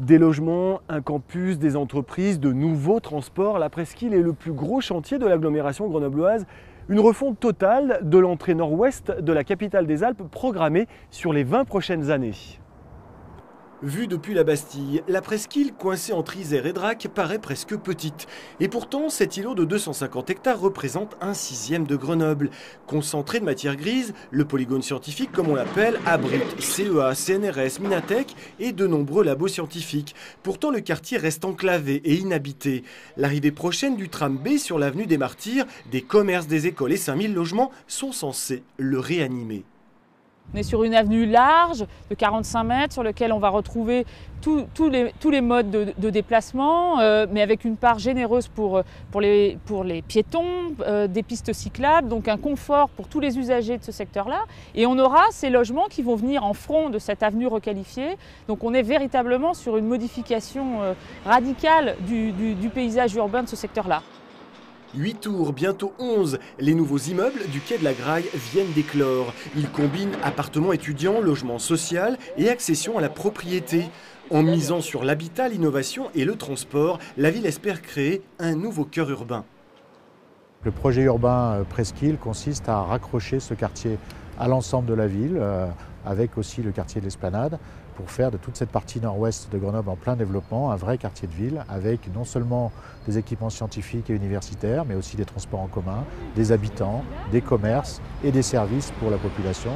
Des logements, un campus, des entreprises, de nouveaux transports, la presqu'île est le plus gros chantier de l'agglomération grenobloise. Une refonte totale de l'entrée nord-ouest de la capitale des Alpes programmée sur les 20 prochaines années. Vue depuis la Bastille, la presqu'île coincée entre Isère et Drac paraît presque petite. Et pourtant, cet îlot de 250 hectares représente un sixième de Grenoble. Concentré de matière grise, le polygone scientifique, comme on l'appelle, abrite CEA, CNRS, Minatec et de nombreux labos scientifiques. Pourtant, le quartier reste enclavé et inhabité. L'arrivée prochaine du tram B sur l'avenue des Martyrs, des commerces, des écoles et 5000 logements sont censés le réanimer. On est sur une avenue large de 45 mètres sur laquelle on va retrouver tous les modes de déplacement, mais avec une part généreuse pour les piétons, des pistes cyclables, donc un confort pour tous les usagers de ce secteur-là. Et on aura ces logements qui vont venir en front de cette avenue requalifiée. Donc on est véritablement sur une modification radicale du paysage urbain de ce secteur-là. 8 tours, bientôt 11, les nouveaux immeubles du quai de la Graille viennent d'éclore. Ils combinent appartements étudiants, logement social et accession à la propriété. En misant sur l'habitat, l'innovation et le transport, la ville espère créer un nouveau cœur urbain. Le projet urbain Presqu'île consiste à raccrocher ce quartier à l'ensemble de la ville, avec aussi le quartier de l'Esplanade, pour faire de toute cette partie nord-ouest de Grenoble en plein développement un vrai quartier de ville, avec non seulement des équipements scientifiques et universitaires, mais aussi des transports en commun, des habitants, des commerces et des services pour la population.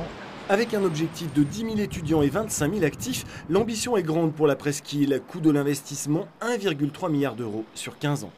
Avec un objectif de 10 000 étudiants et 25 000 actifs, l'ambition est grande pour la presqu'île. Coût de l'investissement, 1,3 milliard d'euros sur 15 ans.